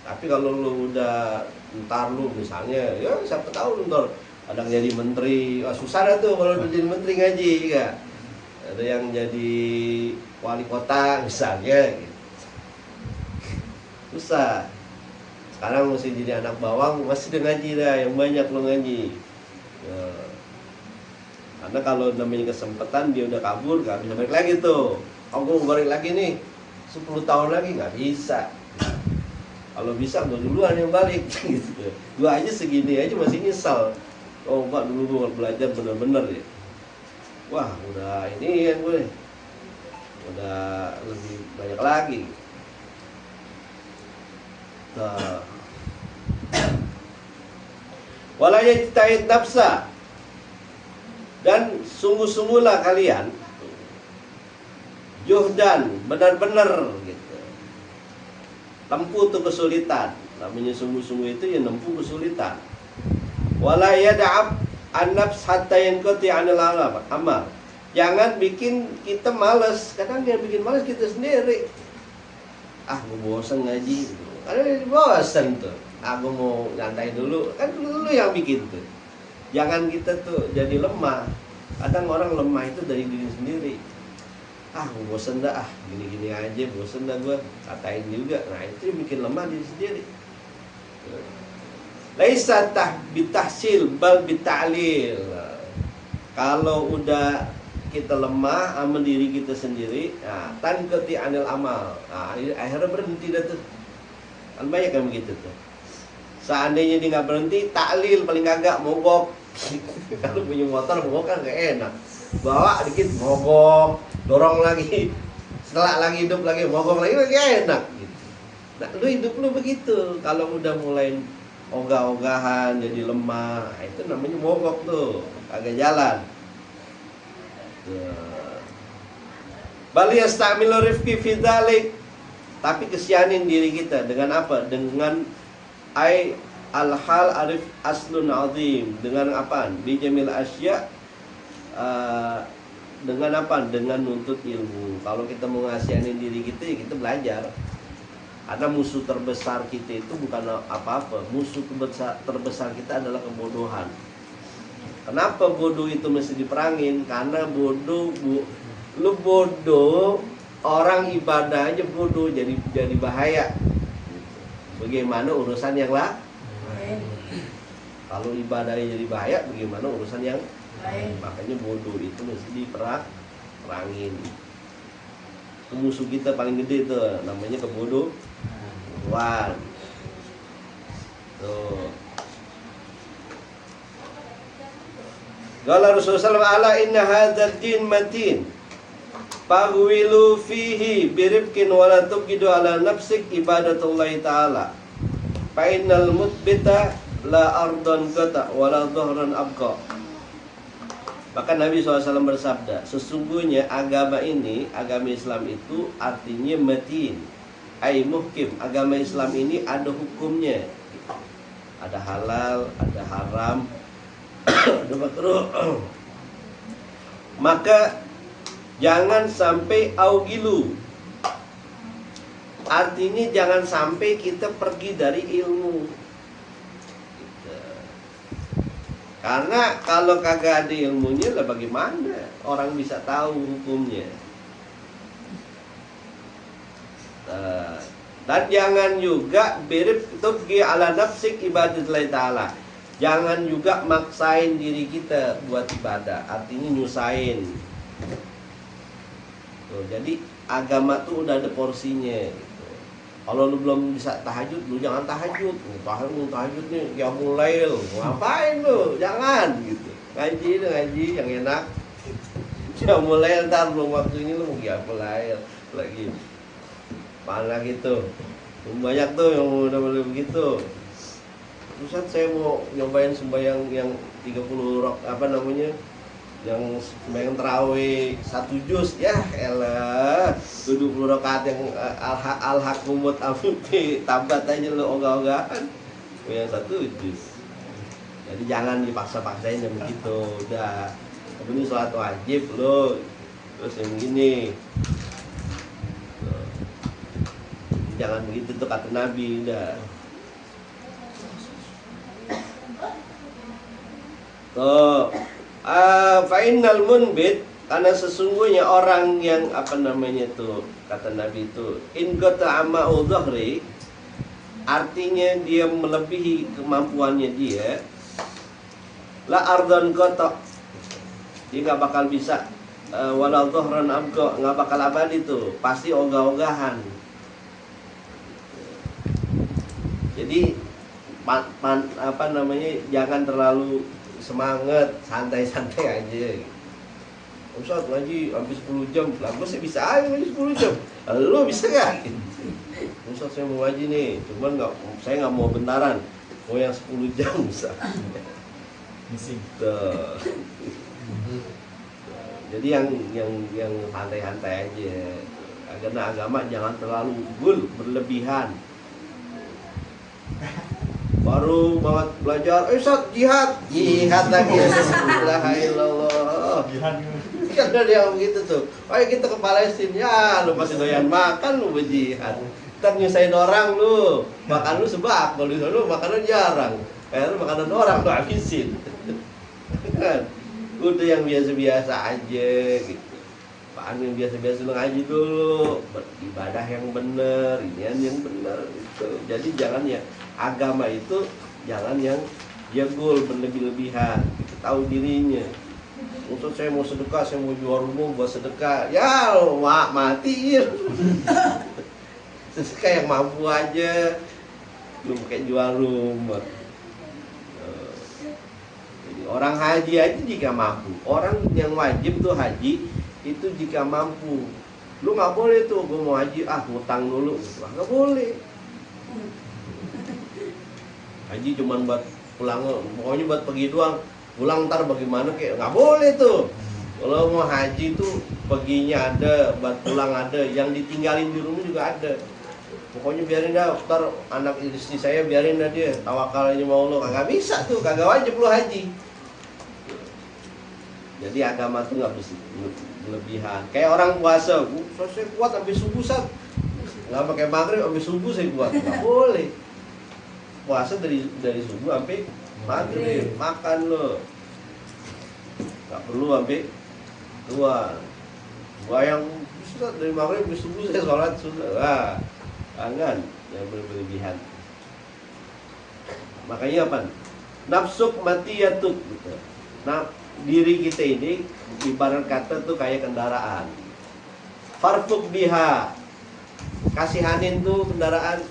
Tapi kalau lu udah ntar lu misalnya, ya siapa tahu lu ntar kadang jadi menteri. Wah, susah dah tuh kalau udah jadi menteri ngaji ya. Ada yang jadi wali kota misalnya gitu. Susah. Sekarang mesti jadi anak bawang, masih udah ngaji dah, yang banyak lo ngaji ya. Karena kalau namanya kesempatan dia udah kabur, gak bisa balik lagi tuh. Oh, gue mau balik lagi nih 10 tahun lagi, gak bisa. Kalau bisa gue duluan yang balik gitu. Gue aja segini aja masih nyesal. Oh pak, dulu gue belajar bener-bener ya. Wah udah ini yang gue udah lebih banyak lagi. Wala yajtahid nafsa, dan sungguh-sungguhlah kalian juhdan, benar-benar gitu. Tempuh tuh kesulitan. Namanya sungguh-sungguh itu ya nempuh kesulitan. Wala yad'ab an-nafs hatta yanqati 'anil amal. Jangan bikin kita malas. Kadang dia bikin malas kita sendiri. Ah, gue bosan ngaji. Karena bosan tuh. Aku mau nyantai dulu. Kan dulu yang bikin tuh. Jangan kita tuh jadi lemah. Kadang orang lemah itu dari diri sendiri. Ah, gue bosan dah. Gini-gini aja bosan dah gue. Katain juga. Nah, itu yang bikin lemah diri sendiri. Laisa bitahsil bal bita'lil. Kalau udah kita lemah sama diri kita sendiri, nah, tanqati 'anil amal. Nah, akhirnya berhenti dah tuh. Kan banyak yang begitu tuh. Seandainya dia nggak berhenti, taklil paling kagak mogok. Kalau punya motor mogok kan gak enak. Bawa dikit mogok, dorong lagi, setelah lagi hidup lagi mogok lagi enak. Gitu. Nah, lu hidup lu begitu. Kalau udah mulai ogah-ogahan, jadi lemah, nah, itu namanya mogok tuh, kagak jalan. Bal yastamilu rifqi fi dzalik. Tapi kesianin diri kita dengan apa? Dengan al-hal arif aslun azim. Dengan apa? Bi jamil asya, dengan apa? Dengan nuntut ilmu. Kalau kita mau ngasihanin diri kita, ya kita belajar. Karena musuh terbesar kita itu bukan apa-apa. Musuh terbesar kita adalah kebodohan. Kenapa bodoh itu mesti diperangin? Karena bodoh, lu bodoh, orang ibadah aja bodoh, jadi bahaya. Bagaimana urusan yang lain? Kalau ibadahnya jadi bahaya, bagaimana urusan yang lain? Makanya bodoh itu mesti diperangin. Musuh kita paling gede tuh, namanya kebodohan. Tuh. Qala Rasulullah sallallahu alaihi wasallam, inna hadzal din matin. Fahwilu fihi birifkin wala tuqidu ala nafsik ibadatullahi ta'ala. Fa innal mutbita la ardan qata wala dhahran abqa. Bahkan Nabi SAW bersabda, sesungguhnya agama ini, agama Islam itu artinya matin, ay muhkim. Agama Islam ini ada hukumnya. ada halal, ada haram, ada makruh. Maka jangan sampai augilu. Artinya jangan sampai kita pergi dari ilmu. Gitu. Karena kalau kagak ada ilmunya lah bagaimana orang bisa tahu hukumnya. Dan jangan juga berib tubgi ala nafsik ibadatillah ta'ala. Jangan juga maksain diri kita buat ibadah, artinya nyusahin. Tuh, jadi agama tuh udah ada porsinya gitu. Kalau lu belum bisa tahajud, lu jangan tahajud. Tahajud nih qiyamul lail. Ngapain lu? Jangan gitu. Ngaji yang enak. Qiyamul lail ntar belum waktunya lu mau qiyamul lail lagi. Mana gitu. Banyak tuh yang udah begitu. Ustaz, saya mau nyobain sembahyang yang 30 yang sembahyang tarawih 1 juz. Ya elah, 20 rakaat yang al-hakumut amuti tabat aja lo ogah-ogahan. Yang 1 juz. Jadi jangan dipaksa-paksain yang begitu. Udah. Ini sholat wajib lo. Terus yang begini. Jangan begitu tuh kata Nabi. Udah. Fa'innal munbit, karena sesungguhnya orang yang kata Nabi itu in qata ama'u dhahri, artinya dia melebihi kemampuannya dia, la ardan qata, dia nggak bakal bisa walau dhahran abqa, nggak bakal abadi tuh, pasti ogah-ogahan. Jadi jangan terlalu semangat, santai-santai aja. Ustaz ngaji habis 10 jam, lah gue sih bisa aja ngaji 10 jam. Lu bisa gak? Ustaz saya mau ngaji nih, cuman saya nggak mau bentaran, mau yang 10 jam bisa. Jadi yang santai-santai aja. Karena agama jangan terlalu berlebihan. Baru banget belajar, Ustaz jihad lagi. Alhamdulillah. Kan ada yang begitu tuh. Ayo kita ke Palestina, ya lu masih doyan makan lu berjihad. Ntar nyusahin orang lu, makan lu sebab kalau di sana makanan jarang. Lu makanan orang lu habisin. Kan? Udah yang biasa-biasa aja gitu. Apaan yang biasa-biasa lu ngaji dulu, beribadah yang bener, inian yang bener gitu. Jadi jangan ya, agama itu jangan yang jagul berlebih-lebihan, kita tahu dirinya. Untuk saya mau sedekah, saya mau jual rumah buat sedekah, ya lo mati. Sedekah yang mampu aja, lu pakai jual rumah. Jadi orang haji aja jika mampu, orang yang wajib tuh haji itu jika mampu. Lu nggak boleh tuh, gue mau haji ngutang dulu, nggak boleh. Haji cuman buat pulang, pokoknya buat pergi doang, pulang ntar bagaimana kayak nggak boleh tuh. Kalau mau haji tuh perginya ada, buat pulang ada, yang ditinggalin di rumah juga ada. Pokoknya biarin dah, ntar anak istri saya biarin dah dia, tawakal aja mau Allah. Kagak bisa tuh, kagak wajib lu haji. Jadi agama tuh nggak mesti berlebihan. Kayak orang puasa, saya kuat sampai subuh nggak pakai maghrib sampai subuh saya kuat, nggak boleh. Puasa dari subuh sampai maghrib, makan lo, nggak perlu sampai tua. Gua yang dari maghrib sampai subuh saya sholat sudah, jangan yang berlebihan. Makanya apa? Nafsuk matiyatuk gitu. Nah, diri kita ini ibarat kata tuh kayak kendaraan. Farfuk biha, kasihanin tuh kendaraan.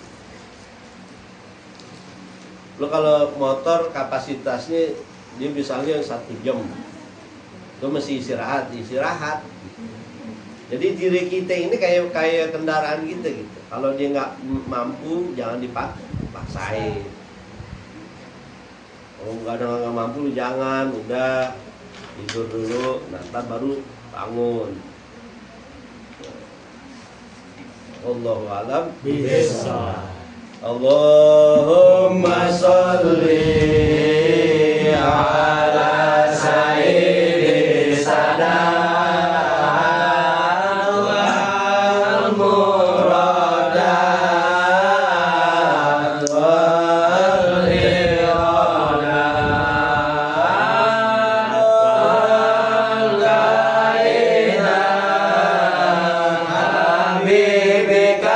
Lo kalau motor kapasitasnya dia misalnya 1 jam, lo mesti istirahat. Jadi diri kita ini kayak kendaraan kita gitu. Kalau dia nggak mampu jangan dipaksain. Kalau nggak mampu lu jangan, udah tidur dulu, nanti baru bangun. Allahu a'lam bishawab. Allahumma sholli ala sayyidi sadat wal muradat wal iradat wal kainat habibika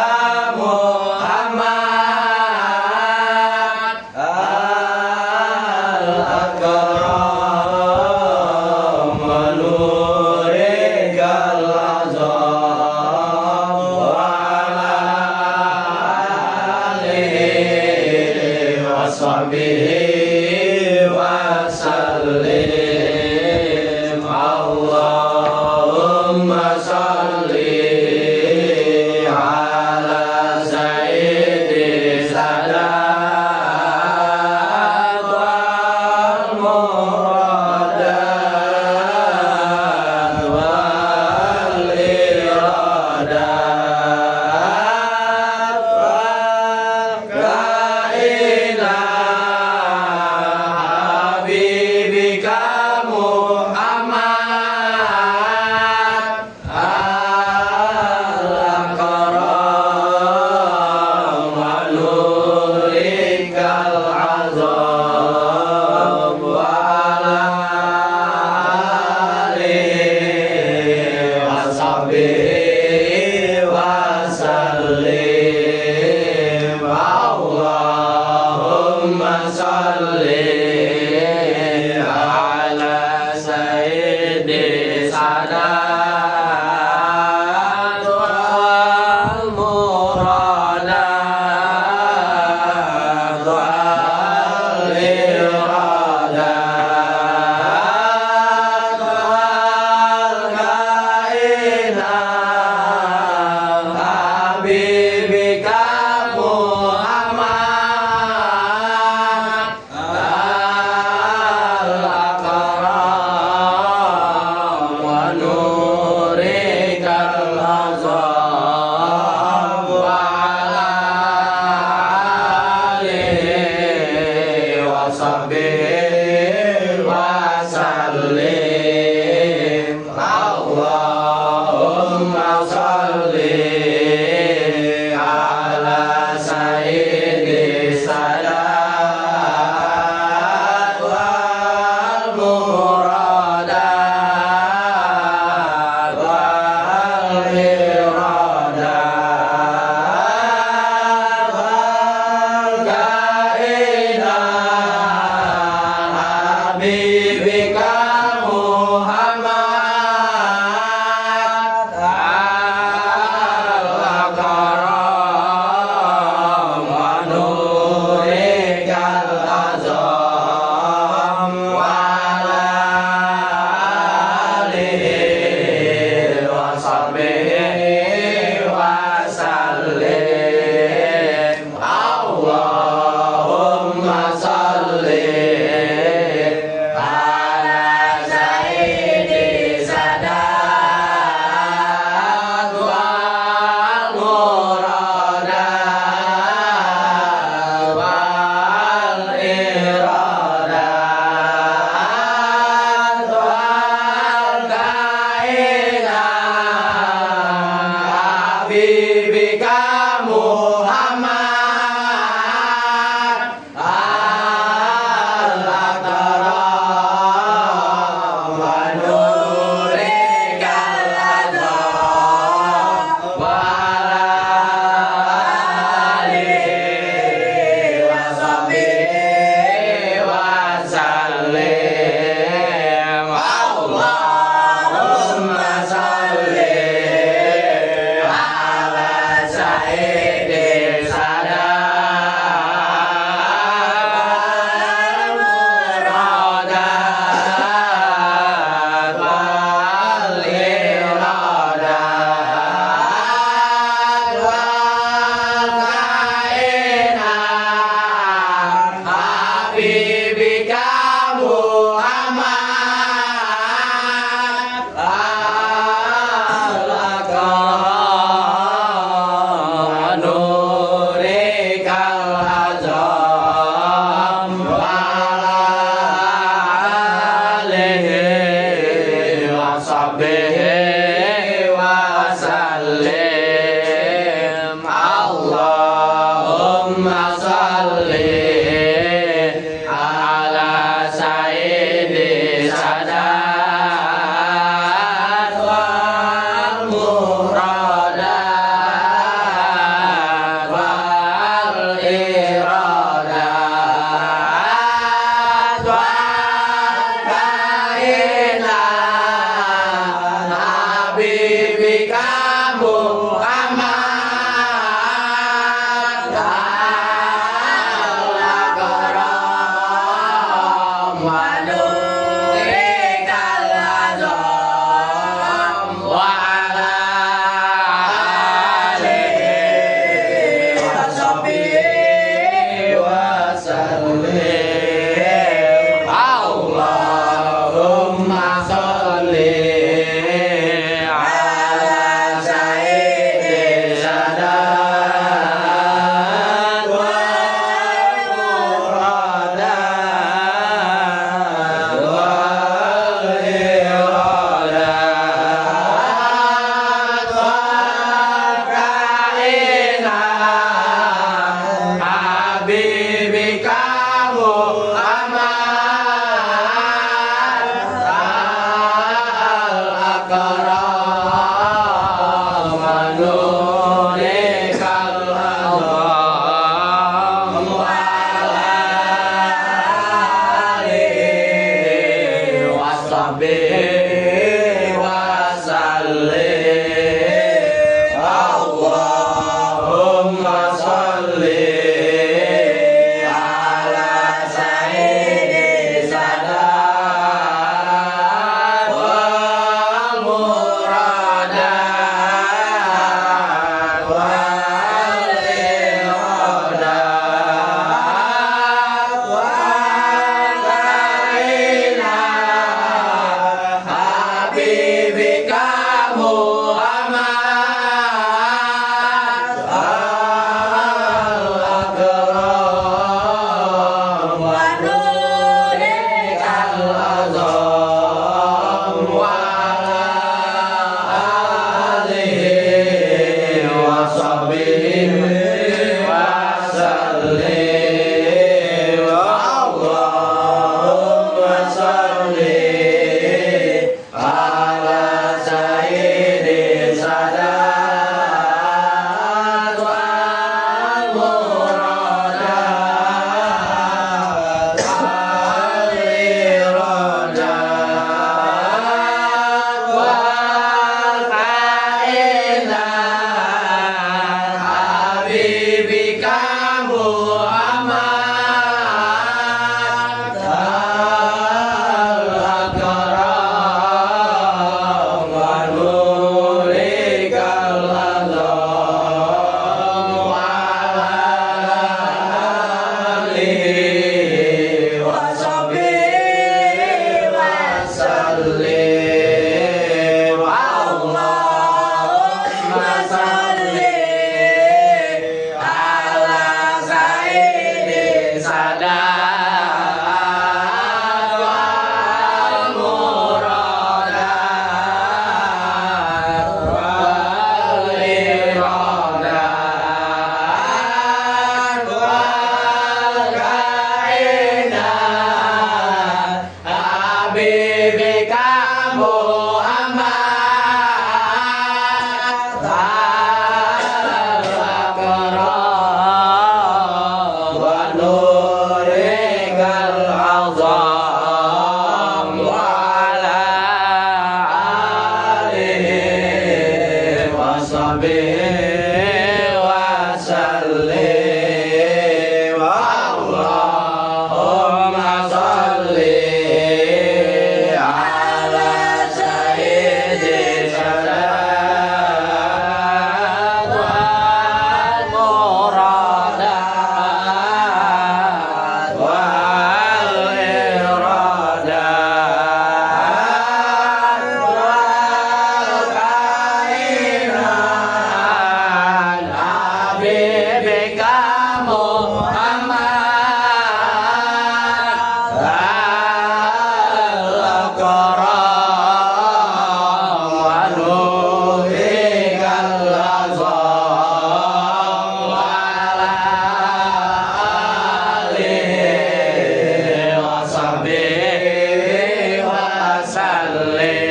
Salli